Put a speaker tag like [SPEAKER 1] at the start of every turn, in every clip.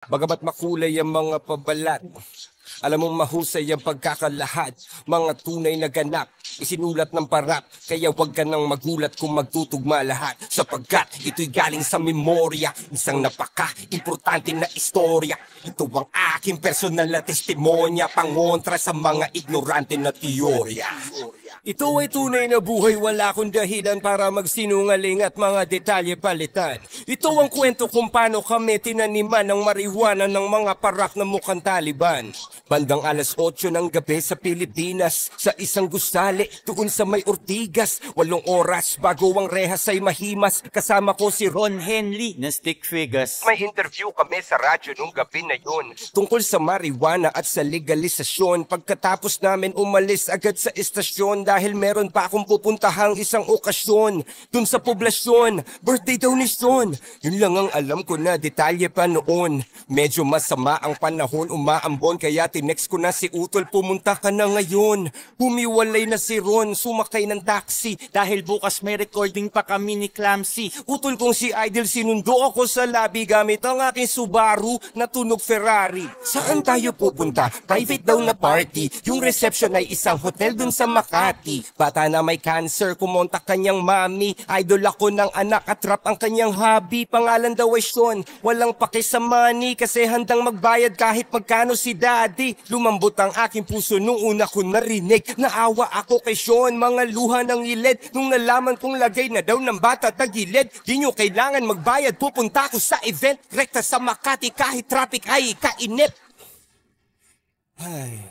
[SPEAKER 1] Bagamat makulay ang mga pabalat, alam mong mahusay ang pagkakalahad. Mga tunay na ganap, isinulat ng parap. Kaya wag ka nang magulat kung magtutugma lahat. Sapagkat ito'y galing sa memorya, isang napaka-importante na istorya. Ito ang aking personal na testimonya, pangontra sa mga ignorante na teorya. Ito ay tunay na buhay, wala akong dahilan para magsinungaling at mga detalye palitan. Ito ang kwento kung paano kami tinaniman ng marijuana ng mga parak na mukhang Taliban. Bandang alas 8 ng gabi sa Pilipinas, sa isang gusali doon sa may Ortigas. 8 oras bago ang rehas ay mahimas, kasama ko si Ron
[SPEAKER 2] Henley na stick figures.
[SPEAKER 1] May interview kami sa radyo nung gabi na yun tungkol sa marijuana at sa legalisasyon. Pagkatapos namin umalis agad sa estasyon dahil meron pa akong pupuntahang isang okasyon dun sa poblasyon. Birthday daw ni Son. Yun lang ang alam ko na detalye pa noon. Medyo masama ang panahon, umaambon, kaya tinext ko na si Utol, pumunta ka na ngayon. Humiwalay na si Ron, sumakay ng taxi
[SPEAKER 2] Dahil bukas may recording pa kami ni Clamsy.
[SPEAKER 1] Utol kong si Idol, sinundo ako sa lobby gamit ang aking Subaru na tunog Ferrari. Saan tayo pupunta? Private daw na party. Yung reception ay isang hotel dun sa Makati. Bata na may cancer, kumontak kanyang mami. Idol ako ng anak at rap ang kanyang hobby. Pangalan daw ay Sean, walang pake sa money kasi handang magbayad kahit magkano si daddy. Lumambot ang aking puso nung una ko narinig. Naawa ako kay Sean, mga luha ng ilid. Nung nalaman kong lagay na daw ng bata tagilid. Di nyo kailangan magbayad, pupunta ako sa event. Rekta sa Makati kahit traffic ay kainip. Ay...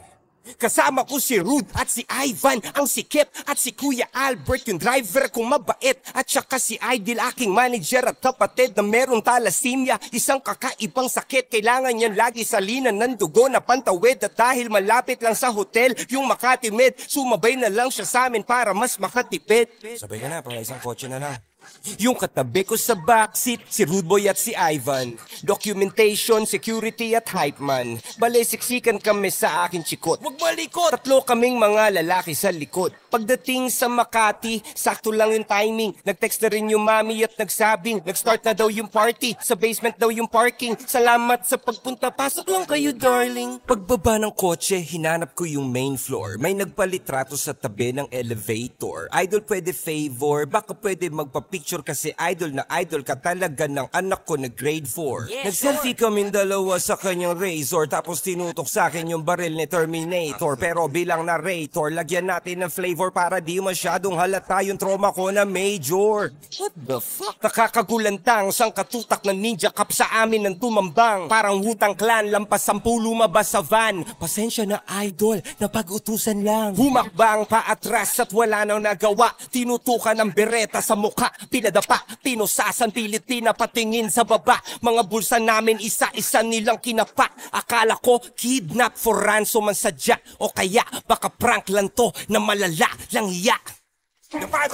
[SPEAKER 1] Kasama ko si Rude at si Ivan, ang sikip, at si Kuya Albert, yung driver kong mabait, at saka si Idol, aking manager at kapatid na merong thalassemia, isang kakaibang sakit, kailangan niyan lagi salinan ng dugo na pantawid, at dahil malapit lang sa hotel yung Makati Med, sumabay na lang siya sa amin para mas makatipid. Sabay ka na, pang isang kotse na lang. Yung katabi ko sa backseat, si Rude Boy at si Ivan. Documentation, security at hype man. Bale, siksikan kami sa aking chikot. Wag malikot! 3 kaming mga lalaki sa likod. Pagdating sa Makati, sakto lang yung timing. Nag-text na rin yung mami at nagsabing nag-start na daw yung party. Sa basement daw yung parking. Salamat sa pagpunta, pasok lang kayo darling. Pagbaba ng kotse, hinanap ko yung main floor. May nagpalitrato sa tabi ng elevator. Idol, pwede favor, baka pwede magpa-picture kasi idol na idol ka talaga ng anak ko na grade 4. Yes, nag-selfie kaming dalawa sa kanyang razor, tapos tinutok sa akin yung baril ni Terminator. Pero bilang narrator, lagyan natin ng flavor para di masyadong halata yung trauma ko na major. What the fuck? Nakakagulantang sang katutak ng ninja cup sa amin ng tumambang. Parang Wu-Tang Clan, lampas 10 lumabas sa van. Pasensya na idol, napag-utusan lang. Humakbang pa atras at wala nang nagawa. Tinutukan ng bereta sa mukha. Pinadapa, pinusasan, pilit pinapatingin sa baba. Mga bulsa namin isa-isa nilang kinapa. Akala ko kidnap for ransom ang sadya. O kaya baka prank lang to na malala lang iya. Dapa!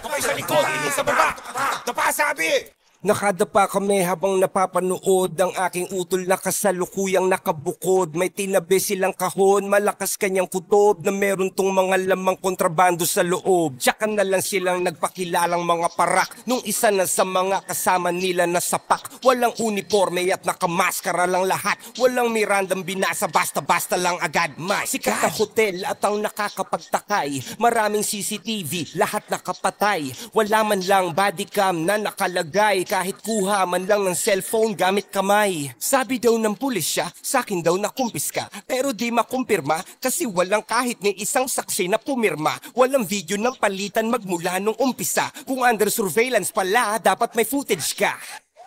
[SPEAKER 1] Kamay sa likod, hindi sa baba! Dapa sabi! Nakadapa kami habang napapanood ang aking utol na kasalukuyang nakabukod. May tinabi silang kahon, malakas kanyang kutob na meron tong mga lamang kontrabando sa loob. Tsaka na lang silang nagpakilalang mga parak nung isa na sa mga kasama nila na sapak. Walang uniforme at nakamaskara lang lahat. Walang Mirandang binasa, basta-basta lang agad. Sikat na hotel at ang nakakapagtakay. Maraming CCTV, lahat nakapatay. Wala man lang bodycam na nakalagay. Kahit kuha man lang ng cellphone gamit kamay. Sabi daw ng pulisya, sa akin daw nakumpiska. Pero di makumpirma kasi walang kahit ni isang saksi na pumirma. Walang video ng palitan magmula nung umpisa. Kung under surveillance pala, dapat may footage ka.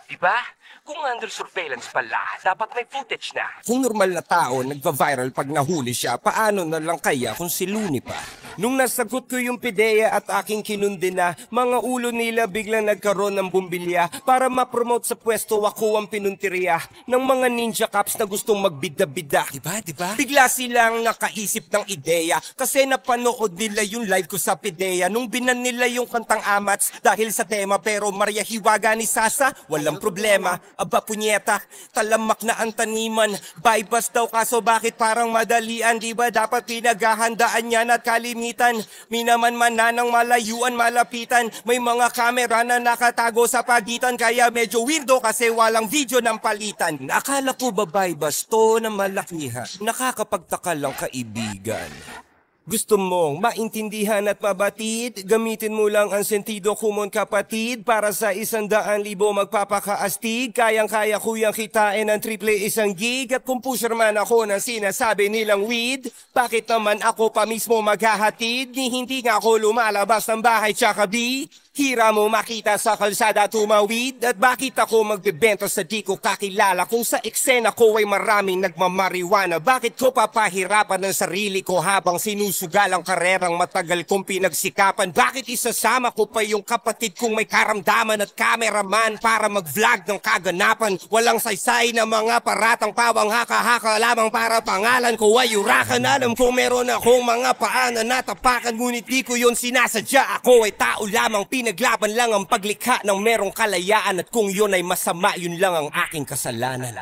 [SPEAKER 1] Diba? Kung under surveillance pala, dapat may footage na. Kung normal na tao, nagva-viral pag nahuli siya, paano na lang kaya kung si Looney pa? Nung nasagot ko yung pideya at aking kinundi na, mga ulo nila biglang nagkaroon ng bumbilya. Para ma-promote sa pwesto, ako ang pinuntirya ng mga ninja cops na gustong magbida-bida. Diba? Bigla silang nakaisip ng ideya kasi napanood nila yung live ko sa pideya nung binan nila yung kantang Amats dahil sa tema. Pero Maria Hiwaga ni Sasa, walang problema. Aba punyeta, talamak na ang taniman. Bypass daw kaso bakit parang madalian? Diba dapat pinaghahandaan yan at kalimitan initan. Minaman-man na ng malayuan malapitan. May mga kamera na nakatago sa pagitan, kaya medyo weirdo kasi walang video ng palitan. Akala ko babay basto na malakihan, nakakapagtaka lang kaibigan. Gusto mong maintindihan at mabatid? Gamitin mo lang ang sentido kumon kapatid. Para sa 100,000 magpapakaastig, kayang-kaya ko yung kitain ng 1 gig. At kung pusher man ako ng sinasabi nilang weed, bakit naman ako pa mismo maghahatid? Ni hindi nga ako lumalabas ng bahay tsaka bi. Hira mo makita sa kalsada tumawid. At bakit ako magbebenta sa di ko kakilala? Kung sa eksena ko ay maraming nagmamariwana, bakit ko papahirapan ng sarili ko habang sinusugal ang karerang matagal kong pinagsikapan? Bakit isasama ko pa yung kapatid kong may karamdaman at cameraman para mag-vlog ng kaganapan? Walang saysay na mga paratang pawang haka-haka lamang para pangalan ko ay urakan. Alam ko meron akong mga paanan na natapakan, ngunit di ko yun sinasadya. Ako ay tao lamang, pinaglaban lang ang paglikha ng merong kalayaan. At kung yun ay masama, yun lang ang aking kasalanan.